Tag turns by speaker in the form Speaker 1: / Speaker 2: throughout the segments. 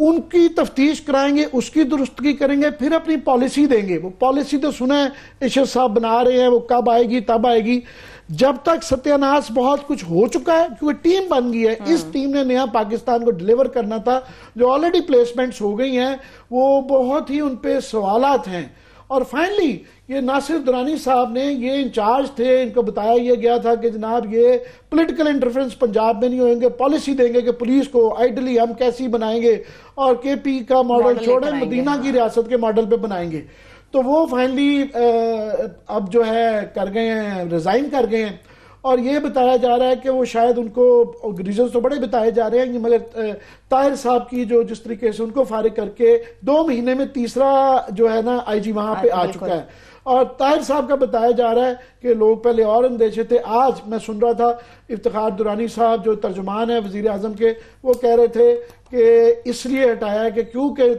Speaker 1: ان کی تفتیش کرائیں گے, اس کی درستگی کریں گے, پھر اپنی پالیسی دیں گے. وہ پالیسی تو سنا ہے ارشد صاحب بنا رہے ہیں, وہ کب آئے گی تب آئے گی. جب تک ستیہ ناش بہت کچھ ہو چکا ہے, کیونکہ ٹیم بن گئی ہے, اس ٹیم نے نیا پاکستان کو ڈیلیور کرنا تھا. جو آلریڈی پلیسمنٹس ہو گئی ہیں وہ بہت ہی ان پہ سوالات ہیں. اور فائنلی یہ ناصر درانی صاحب نے, یہ انچارج تھے, ان کو بتایا یہ گیا تھا کہ جناب یہ پولیٹیکل انٹرفرنس پنجاب میں نہیں ہوئیں گے, پالیسی دیں گے کہ پولیس کو آئیڈلی ہم کیسی بنائیں گے اور کے پی کا ماڈل چھوڑیں, مدینہ کی ریاست کے ماڈل پہ بنائیں گے. تو وہ فائنلی اب جو ہے کر گئے ہیں, ریزائن کر گئے ہیں. اور یہ بتایا جا رہا ہے کہ وہ شاید ان کو ریزنز تو بڑے بتائے جا رہے ہیں, مگر طاہر صاحب کی جو جس طریقے سے ان کو فارغ کر کے 2 مہینے میں تیسرا جو ہے نا آئی جی وہاں پہ آ چکا ہے. اور طاہر صاحب کا بتایا جا رہا ہے کہ لوگ پہلے اور اندیشے تھے. آج میں سن رہا تھا افتخار درانی صاحب جو ترجمان ہیں وزیر اعظم کے, وہ کہہ رہے تھے کہ اس لیے ہٹایا ہے کہ کیونکہ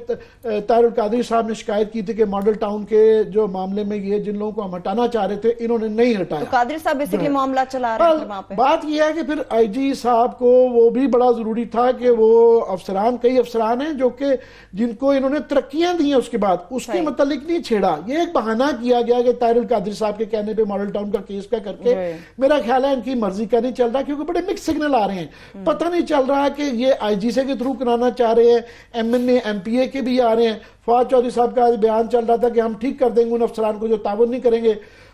Speaker 1: طاہر القادری صاحب نے شکایت کی تھی کہ ماڈل ٹاؤن کے جو معاملے میں یہ جن لوگوں کو ہم ہٹانا چاہ رہے تھے انہوں نے نہیں ہٹایا.
Speaker 2: قادری صاحب بیسیکلی معاملہ چلا رہے تھے وہاں پہ. بات
Speaker 1: یہ ہے کہ پھر آئی جی صاحب کو وہ بھی بڑا ضروری تھا کہ وہ افسران, کئی افسران ہیں جو کہ جن کو انہوں نے ترقیاں دی ہیں اس کے بعد, اس کے متعلق نہیں چھیڑا. یہ ایک بہانہ کیا گیا کہ طاہر القادری صاحب کے کہنے پہ ماڈل ٹاؤن کا کیس کا کر کے, میرا خیال ہے ان کی مرضی کا نہیں چل رہا, کیونکہ بڑے مکس سگنل آ رہے ہیں. پتہ نہیں چل رہا کہ یہ آئی جی سے کے تھرو کرانا چاہ رہے ہیں, M N A M P A کے بھی آ رہے ہیں. فواد چودھری صاحب کا بیان چل رہا تھا کہ ہم ٹھیک کر دیں گے ان افسران کو جو تعاون نہیں کریں گے.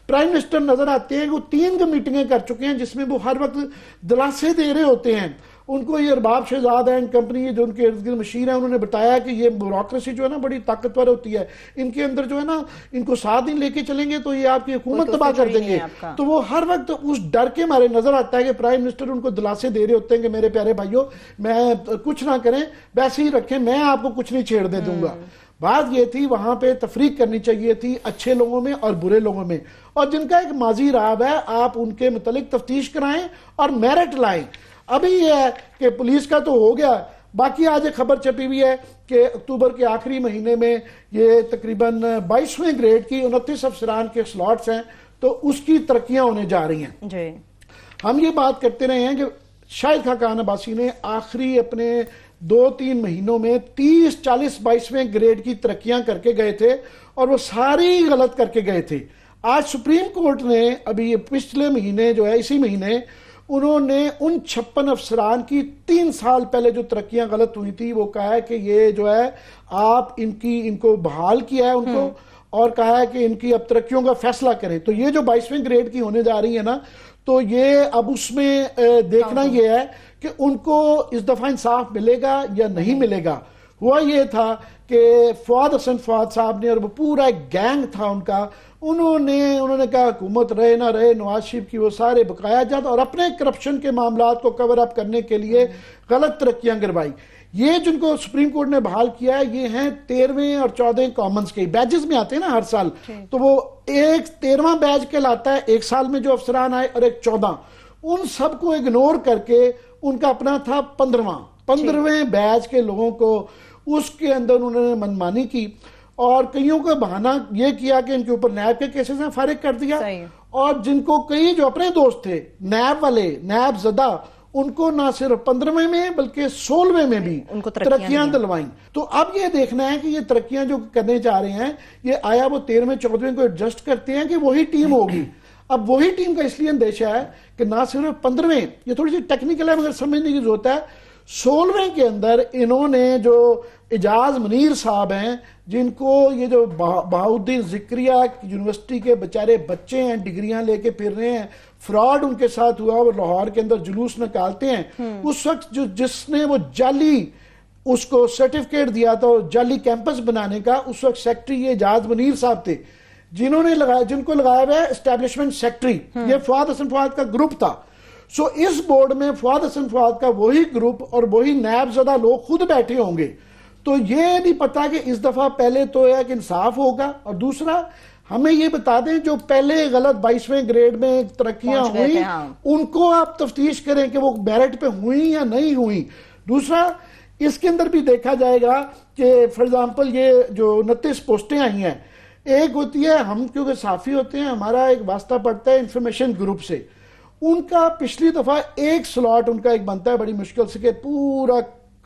Speaker 1: پرائم منسٹر نظر آتے ہیں کہ وہ 3 میٹنگیں کر چکے ہیں جس میں وہ ہر وقت دلاسے دے رہے ہوتے ہیں. ان کو یہ ارباب شہزاد ہیں کمپنی جو ان کے ارد گرد مشیر ہیں, انہوں نے بتایا کہ یہ بیوروکریسی جو ہے نا بڑی طاقتور ہوتی ہے, ان کے اندر جو ہے نا ان کو ساتھ نہیں لے کے چلیں گے تو یہ آپ کی حکومت تباہ کر دیں گے. تو وہ ہر وقت اس ڈر کے مارے نظر آتا ہے کہ پرائم منسٹر ان کو دلاسے دے رہے ہوتے ہیں کہ میرے پیارے بھائیوں میں کچھ نہ کریں, ویسے ہی رکھیں, میں آپ کو کچھ نہیں چھیڑنے دوں گا. بات یہ تھی وہاں پہ تفریق کرنی چاہیے تھی اچھے لوگوں میں اور برے لوگوں میں, اور جن کا ایک ماضی راب ہے آپ ان کے متعلق تفتیش کرائیں اور میرٹ لائیں. ابھی یہ ہے کہ پولیس کا تو ہو گیا, باقی آج ایک خبر چھپی ہوئی ہے کہ اکتوبر کے آخری مہینے میں یہ تقریباً 22ویں گریڈ کی 29 افسران کے سلاٹس ہیں, تو اس کی ترقیاں ہونے جا رہی ہیں. جی ہم یہ بات کرتے رہے ہیں کہ شاہد خاقان عباسی نے آخری اپنے 2-3 مہینوں میں 30-40 22ویں گریڈ کی ترقیاں کر کے گئے تھے, اور وہ ساری غلط کر کے گئے تھے. آج سپریم کورٹ نے ابھی پچھلے مہینے جو ہے اسی مہینے انہوں نے ان 56 افسران کی 3 سال پہلے جو ترقیاں غلط ہوئی تھی وہ کہا ہے کہ یہ جو ہے آپ ان کو بحال کیا ہے ان کو, اور کہا ہے کہ ان کی اب ترقیوں کا فیصلہ کریں. تو یہ جو 22ویں گریڈ کی ہونے جا رہی ہے نا, تو یہ اب اس میں دیکھنا یہ ہے کہ ان کو اس دفعہ انصاف ملے گا یا نہیں ملے گا. ہوا یہ تھا کہ فواد حسن فواد صاحب نے, اور وہ پورا ایک گینگ تھا ان کا, انہوں نے کہا حکومت رہے نہ رہے نواز شریف کی وہ سارے بقایا جات اور اپنے کرپشن کے معاملات کو کور اپ کرنے کے لیے غلط ترقیاں کروائی. یہ جن کو سپریم کورٹ نے بحال کیا ہے یہ ہیں 13ویں اور 14 کامنز کے بیجز میں آتے ہیں نا ہر سال, تو وہ ایک 13واں بیج کے لاتا ہے ایک سال میں جو افسران آئے, اور ایک 14. ان سب کو اگنور کر کے ان کا اپنا تھا 15ویں بیج کے لوگوں کو, اس کے اندر انہوں نے منمانی کی, اور کئیوں کا بہانہ یہ کیا کہ ان کے اوپر نیب کے کیسز ہیں فارغ کر دیا, اور جن کو کئی جو اپنے دوست تھے نیب والے, نیب زدہ, ان کو نہ صرف 15ویں میں بلکہ 16ویں میں بھی ترقیاں دلوائیں. تو اب یہ دیکھنا ہے کہ یہ ترقیاں جو کرنے جا رہے ہیں یہ آیا وہ 13ویں 14ویں کو ایڈجسٹ کرتے ہیں کہ وہی ٹیم ہوگی. اب وہی ٹیم کا اس لیے اندیشہ ہے کہ نہ صرف 15ویں, یہ تھوڑی سی ٹیکنیکل ہے مگر سمجھنے کی ضرورت ہے, 16ویں کے اندر انہوں نے جو اعجاز منیر صاحب ہیں جن کو یہ جو بہاؤدین ذکریہ یونیورسٹی کے بچارے بچے ہیں, ڈگریاں لے کے پھر رہے ہیں, فراڈ ان کے ساتھ ہوا, وہ لاہور کے اندر جلوس نکالتے ہیں. اس وقت جس نے وہ جعلی اس کو سرٹیفکیٹ دیا تھا جعلی کیمپس بنانے کا, اس وقت سیکٹری یہ اعجاز منیر صاحب تھے, جن کو لگایا ہوا ہے اسٹیبلشمنٹ سیکٹری. یہ فواد حسن فواد کا گروپ تھا. سو اس بورڈ میں فواد حسن فواد کا وہی گروپ اور وہی نیب زدہ لوگ خود بیٹھے ہوں گے. تو یہ نہیں پتا کہ اس دفعہ پہلے تو ایک انصاف ہوگا, اور دوسرا ہمیں یہ بتا دیں جو پہلے غلط 22ویں گریڈ میں ترقیاں ہوئی ان کو آپ تفتیش کریں کہ وہ میرٹ پہ ہوئی یا نہیں ہوئی. دوسرا اس کے اندر بھی دیکھا جائے گا کہ فار ایگزامپل یہ جو 29 پوسٹیں آئی ہیں, ایک ہوتی ہے ہم کیونکہ صحافی ہوتے ہیں ہمارا ایک واسطہ پڑتا ہے انفارمیشن گروپ سے, ان کا پچھلی دفعہ ایک سلاٹ ان کا ایک بنتا ہے بڑی مشکل سے کہ پورا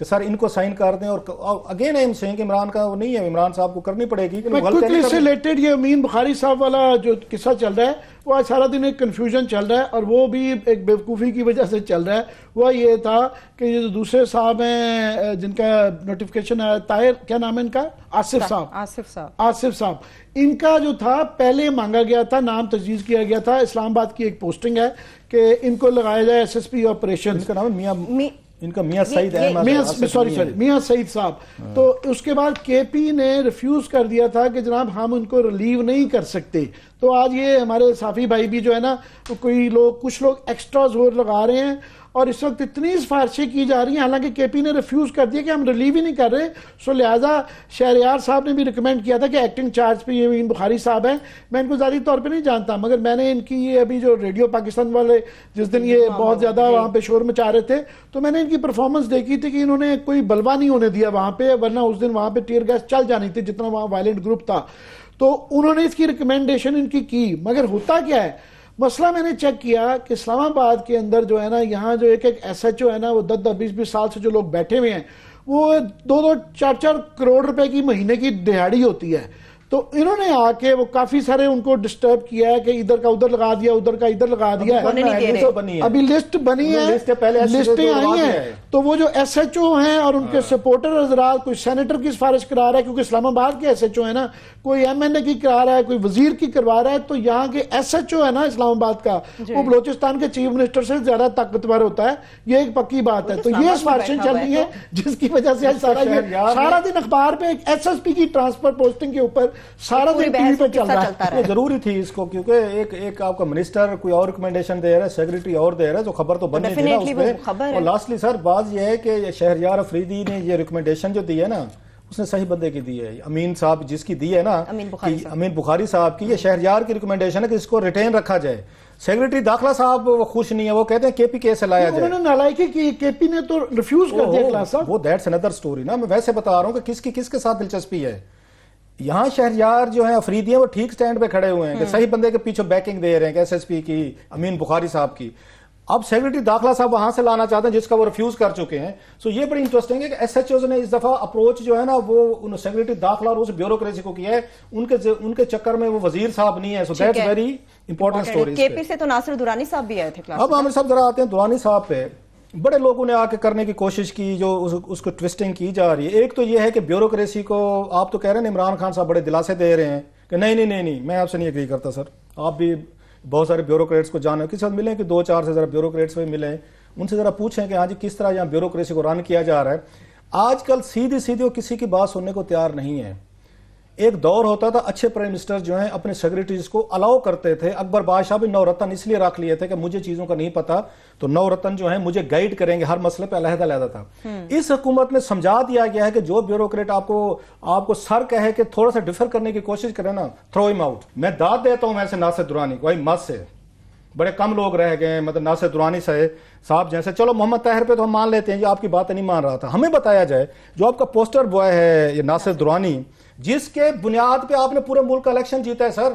Speaker 3: کہ سر ان کو سائن کر دیں, اور اگین ایم سیئنگ کہ عمران کا وہ نہیں ہے, عمران صاحب کو کرنی پڑے گی.
Speaker 1: کوئکلی سے ریلیٹڈ یہ امین بخاری صاحب والا جو قصہ چل رہا ہے, وہ آج سارا دن ایک کنفیوژن چل رہا ہے, اور وہ بھی ایک بیوقوفی کی وجہ سے چل رہا ہے. وہ یہ تھا کہ یہ جو دوسرے صاحب ہیں جن کا نوٹیفیکیشن آیا, طاہر کیا نام ہے ان کا, آصف صاحب, ان کا جو تھا پہلے مانگا گیا تھا, نام تجویز کیا گیا تھا, اسلام آباد کی ایک پوسٹنگ ہے کہ ان کو لگایا جائے ایس ایس پی آپریشن.
Speaker 3: ان کا نام ہے ان کا میاں سعید
Speaker 1: میاں سعید صاحب. تو اس کے بعد کے پی نے ریفیوز کر دیا تھا کہ جناب ہم ان کو ریلیو نہیں کر سکتے. تو آج یہ ہمارے صافی بھائی بھی جو ہے نا, کچھ لوگ ایکسٹرا زور لگا رہے ہیں, اور اس وقت اتنی سفارشیں کی جا رہی ہیں, حالانکہ کے پی نے ریفیوز کر دیا کہ ہم ریلیو ہی نہیں کر رہے. سو لہٰذا شہریار صاحب نے بھی ریکمینڈ کیا تھا کہ ایکٹنگ چارج پہ یہ امین بخاری صاحب ہیں. میں ان کو ذاتی طور پہ نہیں جانتا, مگر میں نے ان کی یہ ابھی جو ریڈیو پاکستان والے جس دن یہ بہت زیادہ وہاں پہ شور مچا رہے تھے, تو میں نے ان کی پرفارمنس دیکھی تھی کہ انہوں نے کوئی بلوا نہیں ہونے دیا وہاں پہ, ورنہ اس دن وہاں پہ ٹیئر گیس چل جانی تھی جتنا وہاں وائلنٹ گروپ تھا. تو انہوں نے اس کی ریکمینڈیشن ان کی, مگر ہوتا کیا ہے مسئلہ, میں نے چیک کیا کہ اسلام آباد کے اندر جو ہے نا, یہاں جو ایک ایس ایچ او ہے نا, وہ 10-20 سال سے جو لوگ بیٹھے ہوئے ہیں, وہ 2-4 کروڑ روپے کی مہینے کی دہاڑی ہوتی ہے. تو انہوں نے آ کے وہ کافی سارے ان کو ڈسٹرب کیا ہے کہ ادھر کا ادھر لگا دیا, ادھر کا ادھر لگا دیا. ابھی لسٹ بنی ہے, لسٹیں آئی ہیں. تو وہ جو ایس ایچ او ہیں اور ان کے سپورٹر حضرات, کوئی سینیٹر کی سفارش کرا رہا ہے, کیونکہ اسلام آباد کے ایس ایچ او ہے نا, کوئی ایم این اے کی کرا رہا ہے, کوئی وزیر کی کروا رہا ہے. تو یہاں کے ایس ایچ او ہے نا اسلام آباد کا, وہ بلوچستان کے چیف منسٹر سے زیادہ طاقتور ہوتا ہے. یہ ایک پکی بات ہے. تو یہ سفارشیں چل رہی ہیں جس کی وجہ سے سارا دن اخبار پہ ایک ایس ایس پی کی ٹرانسفر پوسٹنگ کے اوپر سارا دن ٹی وی پہ چل رہا ہے.
Speaker 3: ضروری تھی اس کو, کیونکہ ایک آپ کا منسٹر کوئی اور ریکمنڈیشن دے رہا ہے, سیکریٹری اور دے رہا ہے, تو خبر تو بننی تھی نا اس پہ. اور لاسٹلی سر بات یہ ہے کہ شہریار افریدی نے یہ ریکمنڈیشن جو دی ہے نا, اس نے صحیح بندے کی دی ہے. امین صاحب جس کی دی ہے نا, امین بخاری صاحب کی, یہ شہریار کی ریکمنڈیشن ہے کہ اس کو ریٹین رکھا جائے. سیکریٹری داخلہ صاحب وہ خوش نہیں ہے, وہ کہتے ہیں کے پی کے سے لایا جائے.
Speaker 1: انہوں نے نالائکی کی, کے پی نے تو ریفیوز کر دیا کلاس صاحب.
Speaker 3: وہ دیٹس انادر سٹوری نا. میں ویسے بتا رہا ہوں کہ کس کے ساتھ دلچسپی ہے. یہاں شہریار جو ہیں افریدی ہیں وہ ٹھیک سٹینڈ پہ کھڑے ہوئے ہیں کہ صحیح بندے کے پیچھے بیکنگ دے رہے ہیں, کہ ایس ایس پی کی, امین بخاری صاحب کی. اب سیکریٹری داخلہ صاحب وہاں سے لانا چاہتے ہیں جس کا وہ ریفیوز کر چکے ہیں. سو یہ بڑی انٹرسٹنگ ہے کہ ایس ایچ اوز نے اس دفعہ اپروچ جو ہے نا وہ سیکریٹری داخلہ اور اس بیوروکریسی کو کیا ہے, ان کے چکر میں وہ وزیر صاحب نہیں ہے. So that's very important story.
Speaker 4: کے پی سے تو ناصر درانی صاحب بھی آئے تھے.
Speaker 3: اب ہم سب ذرا آتے ہیں درانی صاحب پہ. بڑے لوگوں نے آ کے کرنے کی کوشش کی, جو اس کو ٹوسٹنگ کی جا رہی ہے. ایک تو یہ ہے کہ بیوروکریسی کو آپ تو کہہ رہے ہیں عمران خان صاحب بڑے دلاسے دے رہے ہیں کہ نہیں, میں آپ سے نہیں ایگری کرتا سر. آپ بھی بہت سارے بیوروکریٹس کو جانے, کسی وقت ملیں کہ 2-4 سے ذرا بیوروکریٹس میں ملیں, ان سے ذرا پوچھیں کہ ہاں جی کس طرح یہاں بیوروکریسی کو رن کیا جا رہا ہے. آج کل سیدھی وہ کسی کی بات سننے کو تیار نہیں ہے. ایک دور ہوتا تھا اچھے پرائم منسٹر جو ہیں اپنے سیکریٹریز کو الاؤ کرتے تھے. اکبر بادشاہ بھی 9 رتن اس لیے رکھ لیے تھے کہ مجھے چیزوں کا نہیں پتا, تو 9 رتن جو ہیں مجھے گائیڈ کریں گے, ہر مسئلے پہ علیحدہ تھا. اس حکومت میں سمجھا دیا گیا ہے کہ جو بیوروکریٹ آپ کو سر کہے کہ تھوڑا سا ڈفر کرنے کی کوشش کرے نا, تھرو ہم آؤٹ. میں داد دیتا ہوں ویسے ناصر درانی کو, مت سے بڑے کم لوگ رہ گئے, مطلب ناصر درانی صاحب جیسے. چلو محمد طاہر پہ تو ہم مان لیتے ہیں, یہ آپ کی بات نہیں مان رہا تھا. ہمیں بتایا جائے جو آپ کا پوسٹر بوائے ہے یہ ناصر درانی, جس کے بنیاد پہ آپ نے پورے ملک کا الیکشن جیتا ہے سر.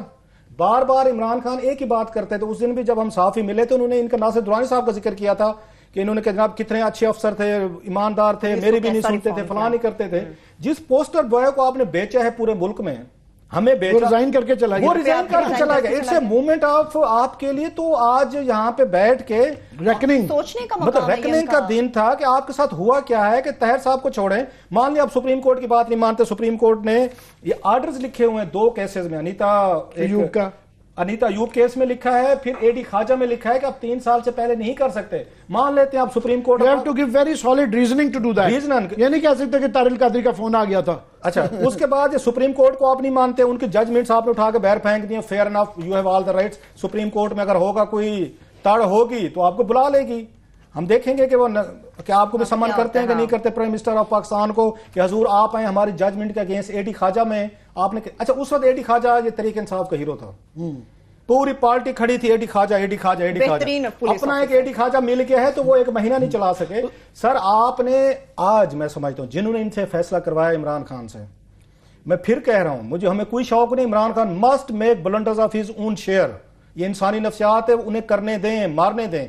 Speaker 3: بار بار عمران خان ایک ہی بات کرتے تھے. اس دن بھی جب ہم صحافی ملے تو انہوں نے ان کا ناصر درانی صاحب کا ذکر کیا تھا کہ انہوں نے کہ جناب کتنے اچھے افسر تھے, ایماندار تھے, میری بھی نہیں سنتے تھے, فلاں نہیں کرتے تھے. جس پوسٹر بوائے کو آپ نے بیچا ہے پورے ملک میں, ہمیں بیچا,
Speaker 1: ریزائن کر کے چلا گیا.
Speaker 3: اٹس اے موومنٹ آف آپ کے لیے. تو آج یہاں پہ بیٹھ کے
Speaker 1: ریکننگ,
Speaker 4: سوچنے کا
Speaker 3: مطلب ریکننگ کا دن تھا کہ آپ کے ساتھ ہوا کیا ہے. کہ طاہر صاحب کو چھوڑیں, مان لیا آپ سپریم کورٹ کی بات نہیں مانتے. سپریم کورٹ نے یہ آرڈرز لکھے ہوئے ہیں 2 کیسز میں, انیتا ایوب کیس میں لکھا ہے, پھر اے ڈی خواجہ میں لکھا ہے کہ آپ 3 سال سے پہلے نہیں کر سکتے. مان لیتے ہیں آپ supreme court,
Speaker 1: you have to give very solid reasoning to do that. یہ نہیں کہہ سکتے کہ طاہر القادری کا فون آ گیا تھا.
Speaker 3: اچھا, اس کے بعد یہ سپریم کورٹ کو آپ نہیں مانتے, ان کی ججمنٹس آپ نے اٹھا کے باہر پھینک دیے. Fair enough, you have all the rights. Supreme court میں اگر ہوگا کوئی تڑ ہوگی تو آپ کو بلا لے گی. ہم دیکھیں گے کہ آپ کو بھی سمن کرتے ہیں کہ نہیں کرتے پرائم منسٹر آف پاکستان کو کہ حضور آپ آئیں ہماری ججمنٹ کے اگینسٹ. اے ڈی خواجہ میں آپ نے, اچھا اس وقت اے ڈی خواجہ یہ تحریک انصاف کا ہیرو تھا, پوری پارٹی کھڑی تھی اے ڈی خواجہ. اپنا ایک اے ڈی خواجہ مل گیا ہے تو وہ 1 مہینہ نہیں چلا سکے. سر آپ نے آج, میں سمجھتا ہوں جنہوں نے ان سے فیصلہ کروایا عمران خان سے, میں پھر کہہ رہا ہوں ہمیں کوئی شوق نہیں. Imran Khan must make blunders of his own share. یہ انسانی نفسیات ہے, انہیں کرنے دیں, مارنے دیں.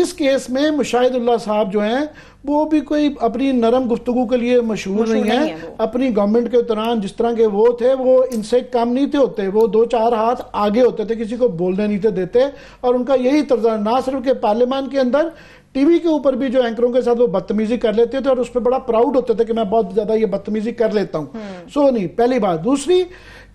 Speaker 1: اس کیس میں مشاہد صاحب جو ہیں وہ بھی کوئی اپنی نرم گفتگو کے لیے مشہور نہیں ہیں. اپنی گورنمنٹ کے دوران جس طرح کے وہ تھے وہ ان سے کم نہیں تھے ہوتے, وہ 2-4 ہاتھ آگے ہوتے تھے, کسی کو بولنے نہیں تھے دیتے. اور ان کا یہی طرز نہ صرف کہ پارلیمان کے اندر, ٹی وی کے اوپر بھی جو اینکروں کے ساتھ وہ بدتمیزی کر لیتے تھے اور اس پہ بڑا پراؤڈ ہوتے تھے کہ میں بہت زیادہ یہ بدتمیزی کر لیتا ہوں. سو نہیں, پہلی بات. دوسری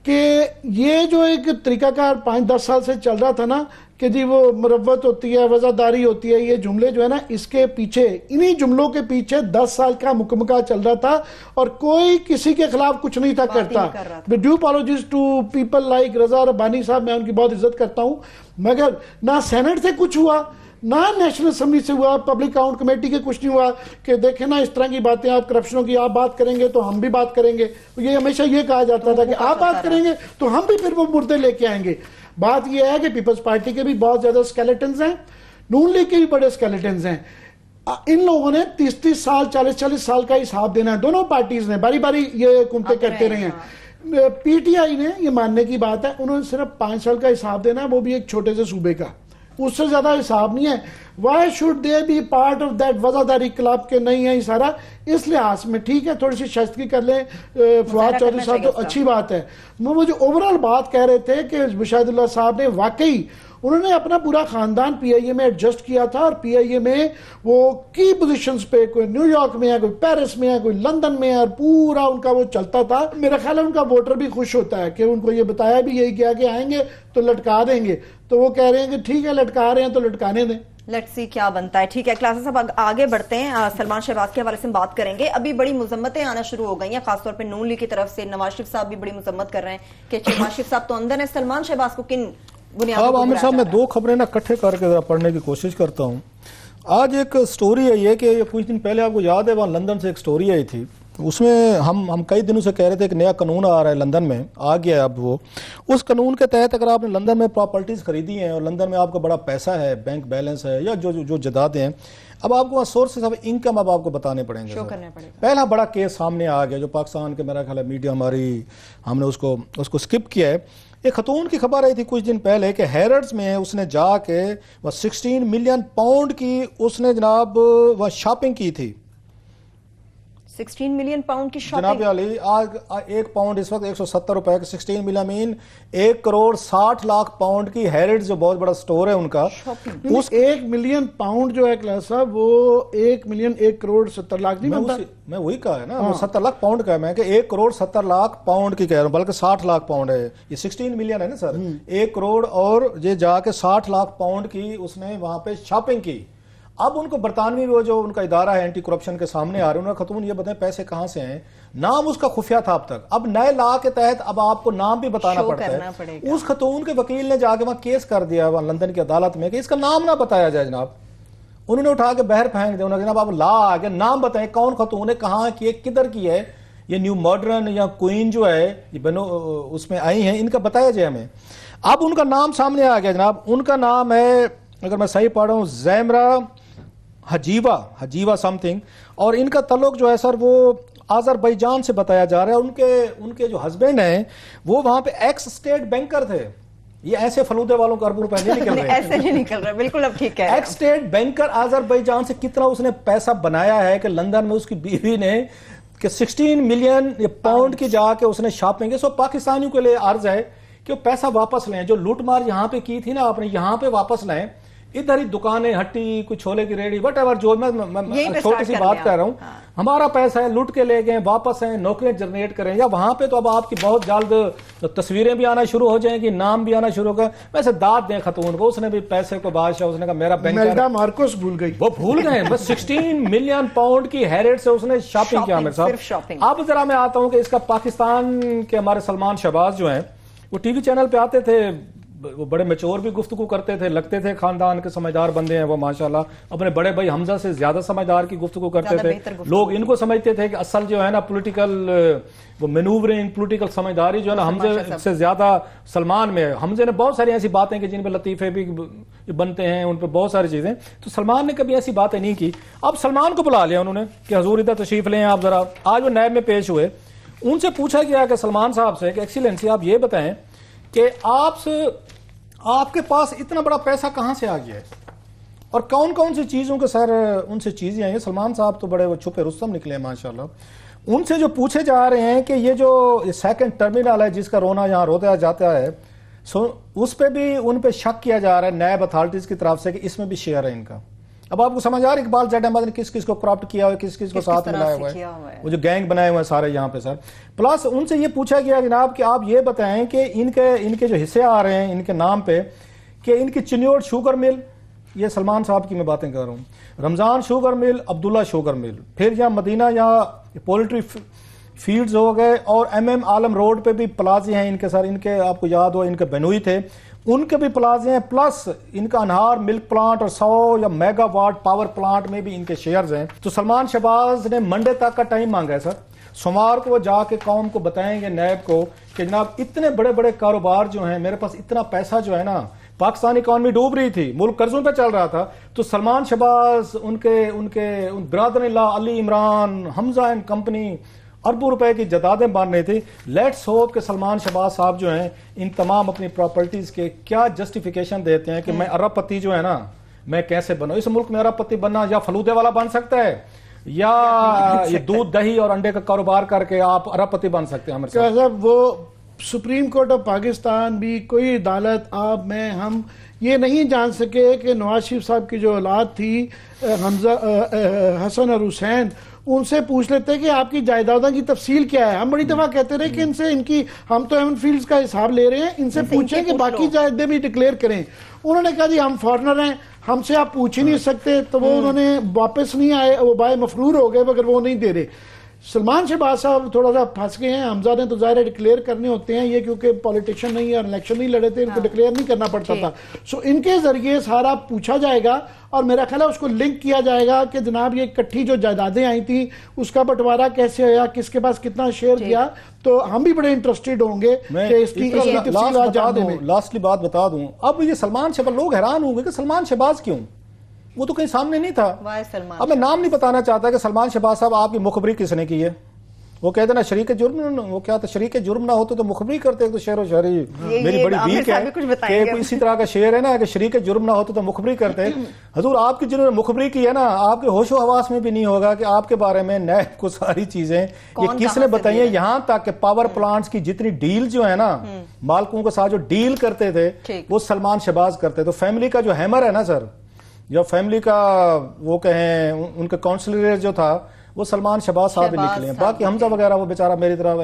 Speaker 1: کہ یہ جو ایک طریقہ کار 5-10 سال سے چل رہا تھا نا کہ جی وہ مروت ہوتی ہے, وزاداری ہوتی ہے, یہ جملے جو ہے نا اس کے پیچھے, انہی جملوں کے پیچھے 10 سال کا مکمکہ چل رہا تھا اور کوئی کسی کے خلاف کچھ نہیں تھا کرتا. Due apologies to people like Raza Rabbani صاحب, میں ان کی بہت عزت کرتا ہوں, مگر نہ سینٹ سے کچھ ہوا, نہ نیشنل اسمبلی سے ہوا, پبلک اکاؤنٹ کمیٹی کے کچھ نہیں ہوا کہ دیکھیں نا اس طرح کی باتیں, آپ کرپشنوں کی آپ بات کریں گے تو ہم بھی بات کریں گے. یہ ہمیشہ یہ کہا جاتا تھا کہ آپ بات کریں گے تو ہم بھی پھر وہ مردے لے کے آئیں گے. بات یہ ہے کہ پیپلز پارٹی کے بھی بہت زیادہ اسکیلیٹنز ہیں, نون لیگ کے بھی بڑے اسکیلیٹنز ہیں. ان لوگوں نے 30-30 سال 40-40 سال کا حساب دینا ہے. دونوں پارٹیز نے باری باری یہ حکومتیں کرتے رہے ہیں. پی ٹی آئی نے یہ ماننے کی بات ہے, انہوں نے صرف 5 سال کا حساب دینا ہے, وہ بھی ایک چھوٹے سے صوبے کا, اس سے زیادہ حساب نہیں ہے. Why should they be part of that وزاداری کلب کے نہیں ہے یہ سارا. اس لحاظ میں ٹھیک ہے تھوڑی سی شائستگی کر لیں فواد چودھری صاحب تو اچھی بات ہے. وہ جو اوورال بات کہہ رہے تھے کہ مشاہد اللہ صاحب نے واقعی انہوں نے اپنا پورا خاندان پی آئی اے میں ایڈجسٹ کیا تھا اور پی آئی اے میں وہ کی پوزیشنز پہ, کوئی نیو یارک میں ہے, کوئی پیرس میں ہے, کوئی لندن میں ہے, اور پورا ان کا وہ چلتا تھا. میرا خیال ہے ان کا ووٹر بھی خوش ہوتا ہے کہ ان کو یہ بتایا بھی یہی کیا کہ آئیں گے تو لٹکا دیں گے, تو وہ کہہ رہے ہیں کہ ٹھیک ہے لٹکا رہے ہیں تو لٹکانے دیں.
Speaker 2: لیٹس سی کیا بنتا ہے. ٹھیک ہے کلاسز صاحب آگے بڑھتے ہیں, سلمان شہباز کے حوالے سے بات کریں گے. ابھی بڑی مذمتیں آنا شروع ہو گئی ہیں, خاص طور پہ نون لیگ کی طرف سے. نواز شریف صاحب بھی بڑی مذمت کر رہے ہیں کہ نواز شریف صاحب تو اندر ہیں, سلمان شہباز کو کن بنیادوں پر
Speaker 3: عامر صاحب میں 2 خبریں نا اکٹھے کر کے ذرا پڑھنے کی کوشش کرتا ہوں. آج ایک سٹوری ہے یہ کہ کچھ دن پہلے آپ کو یاد ہے وہاں لندن سے ایک سٹوری آئی تھی, اس میں ہم کئی دنوں سے کہہ رہے تھے کہ نیا قانون آ رہا ہے لندن میں, آ گیا ہے اب وہ. اس قانون کے تحت اگر آپ نے لندن میں پراپرٹیز خریدی ہیں اور لندن میں آپ کا بڑا پیسہ ہے, بینک بیلنس ہے یا جو جائیدادیں ہیں, اب آپ کو سورسز آف انکم اب آپ کو بتانے پڑیں گے. پہلا بڑا کیس سامنے آ گیا جو پاکستان کے میرا خیال ہے میڈیا ہماری ہم نے اس کو سکپ کیا ہے. ایک خاتون کی خبر آئی تھی کچھ دن پہلے کہ ہیرڈز میں اس نے جا کے 16 ملین پاؤنڈ کی اس نے جناب وہ شاپنگ کی تھی.
Speaker 2: 16 ملین پاؤنڈ کی شاپنگ.
Speaker 3: جناب علی آج 1 پاؤنڈ اس وقت 170 روپے کا. 16 ملین 1 کروڑ 60 لاکھ پاؤنڈ کی ہیرڈز جو بہت بڑا سٹور ہے ان کا.
Speaker 1: اس 1 ملین پاؤنڈ جو ہے کلاس صاحب وہ 1 ملین 1 کروڑ 70 لاکھ نہیں بنتا.
Speaker 3: میں وہی کہا ہے نا, وہ 70 لاکھ پاؤنڈ کا ہے, میں کہ 1 کروڑ 70 لاکھ پاؤنڈ کی کہہ رہا ہوں, بلکہ 60 لاکھ پاؤنڈ ہے. یہ 16 ملین ہے نا سر, 1 کروڑ اور یہ جا کے 60 لاکھ پاؤنڈ کی اس نے وہاں پہ شاپنگ کی. اب ان کو برطانوی وہ جو ان کا ادارہ ہے اینٹی کرپشن کے سامنے آ رہے ہیں, انہوں نے خاتون یہ بتائیں پیسے کہاں سے ہیں. نام اس کا خفیہ تھا اب تک, اب نئے لا کے تحت اب آپ کو نام بھی بتانا پڑتا ہے. اس خاتون کے وکیل نے جا کے وہاں کیس کر دیا وہاں لندن کی عدالت میں کہ اس کا نام نہ بتایا جائے جناب. انہوں نے اٹھا کے بہر پھینک دیا, انہوں نے جناب آپ لا آگے نام بتائیں کون خاتون ہے, کہاں کی ہے, کدھر کی ہے, یہ نیو ماڈرن یا کوئین جو ہے یہ بنو اس میں آئی ہیں, ان کا بتایا جائے ہمیں. اب ان کا نام سامنے آ گیا جناب, ان کا نام ہے اگر میں صحیح پڑھ رہا ہوں زیمرا حجیوہ سم تھنگ, اور ان کا تعلق جو ہے سر وہ آذربائیجان سے بتایا جا رہا ہے. ان کے جو ہسبینڈ ہیں وہ وہاں پہ ایکس اسٹیٹ بینکر تھے. یہ ایسے فلودے والوں کو اربوں روپے نہیں نکل رہے,
Speaker 2: ایسے نہیں نکل رہے, بالکل اب ٹھیک ہے.
Speaker 3: ایکس اسٹیٹ بینکر آذربائیجان سے کتنا اس نے پیسہ بنایا ہے کہ لندن میں اس کی بیوی نے کہ 16 ملین پاؤنڈ کی جا کے اس نے شاپنگ. سو پاکستانیوں کے لیے عرض ہے کہ وہ پیسہ واپس لیں, جو لوٹ مار یہاں پہ کی تھی نا آپ نے, یہاں پہ واپس لیں. ادھر ہی دکانیں ہٹی, کوئی چھولے کی ریڑھی وٹ ایور, جو میں چھوٹی سی بات کر رہا ہوں, ہمارا پیسہ ہے لوٹ کے لے گئے, واپس ہیں, نوکریاں جنریٹ کریں. یا وہاں پہ تو اب آپ کی بہت جلد تصویریں بھی آنا شروع ہو جائیں گی, نام بھی آنا شروع ہو گئے. ویسے داد دیں خاتون کو, اس نے بھی پیسے کو بادشاہ, اس نے کہا میرا بینک
Speaker 1: میلڈا مارکوس بھول گئی,
Speaker 3: وہ بھول گئے. بس 16 ملین پاؤنڈ کی ہیرڈ سے اس نے شاپنگ کیا میرے صاحب. اب ذرا میں آتا ہوں کہ اس کا پاکستان کے ہمارے سلمان شہباز جو ہیں وہ ٹی وی چینل پہ آتے تھے, وہ بڑے میچور بھی گفتگو کرتے تھے, لگتے تھے خاندان کے سمجھدار بندے ہیں وہ ماشاءاللہ. اپنے بڑے بھائی حمزہ سے زیادہ سمجھدار کی گفتگو کرتے تھے. لوگ ان کو سمجھتے تھے کہ اصل جو ہے نا پولیٹیکل وہ مینوورنگ, پولیٹیکل سمجھداری جو ہے نا حمزہ سے زیادہ سلمان میں ہے. حمزے نے بہت ساری ایسی باتیں کہ جن پہ لطیفے بھی بنتے ہیں, ان پہ بہت ساری چیزیں, تو سلمان نے کبھی ایسی باتیں نہیں کی. اب سلمان کو بلا لیا انہوں نے کہ حضور ادھر تشریف لیں آپ ذرا. آج وہ نیب میں پیش ہوئے, ان سے پوچھا گیا کہ سلمان صاحب سے کہ ایکسیلنسی آپ یہ بتائیں کہ آپ کے پاس اتنا بڑا پیسہ کہاں سے آ گیا ہے. اور کون کون سی چیزوں کے سر ان سے چیزیں آئی ہیں. سلمان صاحب تو بڑے وہ چھپے رستم نکلے ہیں ماشاءاللہ. ان سے جو پوچھے جا رہے ہیں کہ یہ جو سیکنڈ ٹرمینل ہے جس کا رونا یہاں روتا جاتا ہے، اس پہ بھی ان پہ شک کیا جا رہا ہے نیب اتھارٹیز کی طرف سے کہ اس میں بھی شیئر ہے ان کا. اب آپ کو سمجھ آ رہا ہے اقبال زیڈ احمد نے کس کس کو کرپٹ کیا ہوا ہے، کس کس کو ساتھ ملایا ہوا ہے، وہ جو گینگ بنائے ہوئے ہیں سارے یہاں پہ سر. پلس ان سے یہ پوچھا گیا جناب کہ آپ یہ بتائیں کہ ان کے جو حصے آ رہے ہیں ان کے نام پہ، کہ ان کی چنیوٹ شوگر مل، یہ سلمان صاحب کی میں باتیں کر رہا ہوں، رمضان شوگر مل، عبداللہ شوگر مل، پھر یہاں مدینہ یہاں پولٹری فیلڈز ہو گئے، اور ایم عالم روڈ پہ بھی پلازے ہیں ان کے سر. ان کے آپ کو یاد ہو ان کے بنوئی تھے، ان کے بھی پلازے ہیں، پلس ان کا انہار ملک پلانٹ اور 100 یا میگا واٹ پاور پلانٹ میں بھی ان کے شیئرز ہیں. تو سلمان شہباز نے منڈے تک کا ٹائم مانگا ہے سر. سوموار کو وہ جا کے قوم کو بتائیں گے نیب کو کہ جناب اتنے بڑے بڑے کاروبار جو ہیں، میرے پاس اتنا پیسہ جو ہے نا، پاکستانی اکانومی ڈوب رہی تھی، ملک قرضوں پہ چل رہا تھا، تو سلمان شہباز ان برادر اللہ علی عمران حمزہ اینڈ کمپنی اربوں روپے کی جائیدادیں بن رہی تھی. لیٹس ہوپ کہ سلمان شہباز صاحب جو ہیں ان تمام اپنی پراپرٹیز کے کیا جسٹیفیکیشن دیتے ہیں کہ میں ارب پتی جو ہے نا میں کیسے بنوں. اس ملک میں ارب پتی بننا یا فلودے والا بن سکتا ہے، یا یہ دودھ دہی اور انڈے کا کاروبار کر کے آپ ارب پتی بن سکتے ہیں.
Speaker 1: صاحب وہ سپریم کورٹ آف پاکستان بھی کوئی عدالت آپ میں ہم یہ نہیں جان سکے کہ نواز شریف صاحب کی جو اولاد تھی حسن اور حسین، ان سے پوچھ لیتے کہ آپ کی جائیدادوں کی تفصیل کیا ہے. ہم بڑی دفعہ کہتے رہے کہ ان سے ہم تو ایون فیلڈز کا حساب لے رہے ہیں، ان سے پوچھیں کہ باقی جائیدادیں بھی ڈکلیئر کریں. انہوں نے کہا جی ہم فارنر ہیں، ہم سے آپ پوچھ ہی نہیں سکتے. تو وہ انہوں نے واپس نہیں آئے، وہ بائے مفرور ہو گئے مگر وہ نہیں دے رہے. سلمان شہباز صاحب تھوڑا سا پھنس گئے ہیں. حمزہ نے تو ظاہر ڈکلیئر کرنے ہوتے ہیں، یہ کیونکہ پولیٹیشین نہیں ہے، الیکشن نہیں لڑے تھے، ان کو ڈکلیئر نہیں کرنا پڑتا تھا. سو ان کے ذریعے سارا پوچھا جائے گا، اور میرا خیال ہے اس کو لنک کیا جائے گا کہ جناب یہ اکٹھی جو جائیدادیں آئی تھیں اس کا بٹوارا کیسے ہوا، کس کے پاس کتنا شیئر کیا. تو ہم بھی بڑے انٹرسٹڈ ہوں گے کہ اس کی تفصیلات جاننے میں.
Speaker 3: لاسٹلی بات بتا دوں، اب یہ سلمان شہباز، لوگ حیران ہوں گے کہ سلمان شہباز کیوں، وہ تو کہیں سامنے نہیں تھا. اب میں نام نہیں بتانا چاہتا کہ سلمان شہباز صاحب آپ کی مخبری کس نے کی ہے. وہ کہتے نا شریک جرم، وہ کیا تھا، شریک جرم نہ ہوتے تو مخبری کرتے. تو شعر و شاعری میری بڑی ویک ہے کہ اسی طرح کا شعر ہے نا کہ شریک جرم نہ ہوتے تو مخبری کرتے. حضور آپ کی جنہوں نے مخبری کی ہے نا، آپ کے ہوش و حواس میں بھی نہیں ہوگا کہ آپ کے بارے میں نیب کو ساری چیزیں یہ کس نے بتائی ہیں. یہاں تک کہ پاور پلانٹس کی جتنی ڈیل جو ہے نا مالکوں کے ساتھ جو ڈیل کرتے تھے وہ سلمان شہباز کرتے. تو فیملی کا جو ہیمر ہے نا سر، جو فیملی کا وہ کہیں ان کے کاؤنسلر جو تھا وہ سلمان شہباز صاحب نکلے ہیں. باقی حمزہ وغیرہ وہ بیچارہ میری طرح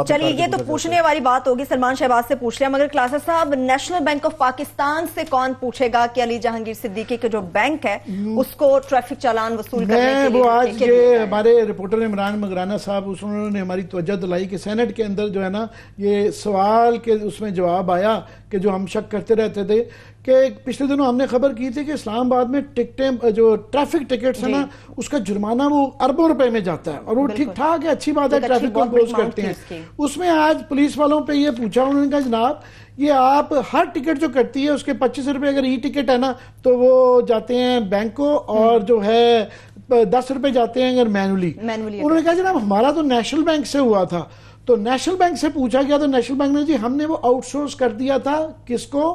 Speaker 2: چلیے یہ تو پوچھنے والی بات ہوگی، سلمان شہباز سے پوچھ رہے ہیں. مگر کلاسر صاحب، نیشنل بینک آف پاکستان سے کون پوچھے گا کہ علی جہانگیر صدیقی کے جو بینک ہے اس کو ٹریفک چالان وصول کرنے کے لیے؟
Speaker 1: وہ آج یہ ہمارے رپورٹر عمران مگرانہ صاحب انہوں نے ہماری توجہ دلائی کہ سینٹ کے اندر جو ہے نا یہ سوال کے اس میں جواب آیا کہ جو ہم شک کرتے رہتے تھے کہ پچھلے دنوں ہم نے خبر کی تھی کہ اسلام آباد میں ٹکٹیں جو ٹریفک ٹکٹس ہیں نا اس کا جرمانہ وہ اربوں روپے میں جاتا ہے، اور وہ ٹھیک ٹھاک ہے، اچھی بات ہے، ٹریفک کو امپوز کرتے ہیں. اس میں آج پولیس والوں پہ یہ پوچھا، انہوں نے کہا جناب یہ آپ ہر ٹکٹ جو کرتی ہے اس کے 25 روپے اگر ای ٹکٹ ہے نا تو وہ جاتے ہیں بینک کو، اور جو ہے 10 روپے جاتے ہیں اگر مینولی. انہوں نے کہا جناب ہمارا تو نیشنل بینک سے ہوا تھا. تو نیشنل بینک سے پوچھا گیا تو نیشنل بینک نے جی ہم نے وہ آؤٹ سورس کر دیا تھا. کس کو؟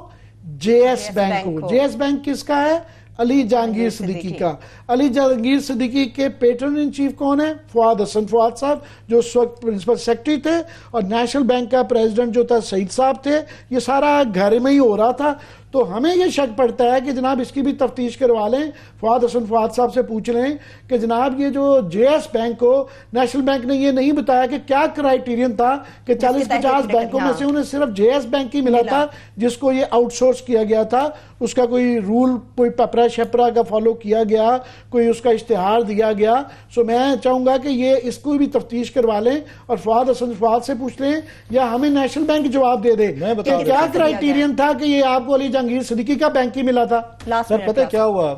Speaker 1: جے ایس بینک کو. جے ایس بینک کس کا ہے؟ علی جہانگیر صدیقی کا. علی جہانگیر صدیقی کے پیٹرن ان چیف کون ہے؟ فواد حسن فواد صاحب جو اس وقت پرنسپل سیکرٹری تھے، اور نیشنل بینک کا پریزیڈنٹ جو تھا سعید صاحب تھے. یہ سارا گھر میں ہی ہو رہا تھا. تو ہمیں یہ شک پڑتا ہے کہ جناب اس کی بھی تفتیش کروا لیں، فواد حسن فواد صاحب سے پوچھ لیں کہ جناب یہ جو جے ایس بینک کو نیشنل بینک نے یہ نہیں بتایا کہ کیا کرائیٹیرین تھا کہ 40-50 بینکوں میں سے انہیں صرف جے ایس بینک ہی ملا تھا جس کو یہ آؤٹ سورس کیا گیا تھا. اس کا کوئی رول کوئی پپرا شپرا کا فالو کیا گیا، کوئی اس کا اشتہار دیا گیا. سو میں چاہوں گا کہ یہ اس کو بھی تفتیش کروا لیں اور فواد حسن فواد سے پوچھ لیں، یا ہمیں نیشنل بینک جواب دے دے کہ کیا کرائیٹیرین تھا کہ یہ آپ کو علی جہانگیر صدیقی کا بینک ہی ملا تھا.
Speaker 3: سر پتہ کیا ہوا،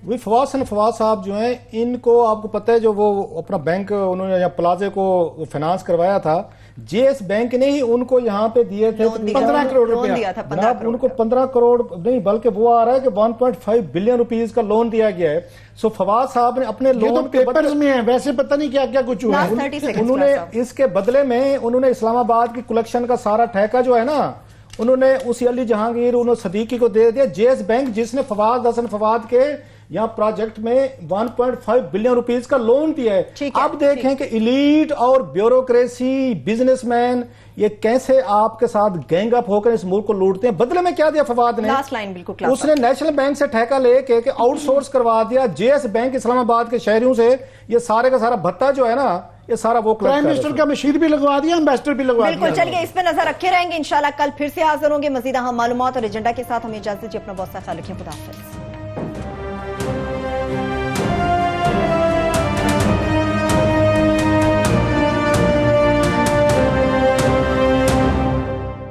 Speaker 3: وہ فواد حسن فواد صاحب جو ہیں ان کو آپ کو پتہ ہے جو وہ اپنا بینک انہوں نے پلازے کو فائنانس کروایا تھا، جے ایس بینک نے ہی ان کو یہاں پہ دیے تھے
Speaker 1: 15 کروڑ روپیہ.
Speaker 3: جناب ان کو 15 کروڑ نہیں بلکہ وہ آ رہا ہے کہ 1.5 بلین روپیز کا لون دیا گیا ہے. سو فواد صاحب نے اپنے لون کے
Speaker 1: پیپرز میں ہیں، ویسے پتہ نہیں کیا کیا کچھ ہوا ہے.
Speaker 3: انہوں نے اس کے بدلے میں انہوں نے اسلام آباد کی کلیکشن کا سارا ٹھیکہ جو ہے نا انہوں نے اسی علی جہانگیر انہوں صدیقی کو دے دیا. JS بینک جس نے فواد حسن فواد کے یہاں پروجیکٹ میں 1.5 بلین روپیز کا لون دیا ہے. اب دیکھیں کہ ایلیٹ اور بیوروکریسی بزنس مین یہ کیسے آپ کے ساتھ گینگ اپ ہو کر اس ملک کو لوٹتے ہیں. بدلے میں کیا دیا فواد نے؟
Speaker 4: لاسٹ لائن بالکل
Speaker 3: اس نے نیشنل بینک سے ٹھیکہ لے کے آؤٹ سورس کروا دیا. JS بینک اسلام آباد کے شہریوں سے یہ سارے کا سارا بھتہ جو ہے نا یہ سارا وہ
Speaker 1: پرائم منسٹر کا مشیر بھی لگوا دیا, امبیسڈر بھی لگوا دیا.
Speaker 2: بالکل. چلیے اس پہ نظر رکھے رہیں گے, انشاءاللہ کل پھر سے حاضر ہوں گے مزید اہم معلومات اور ایجنڈا کے ساتھ. ہمیں اجازت دیجیے, اپنا بہت سا خیال رکھیں. خدا حافظ.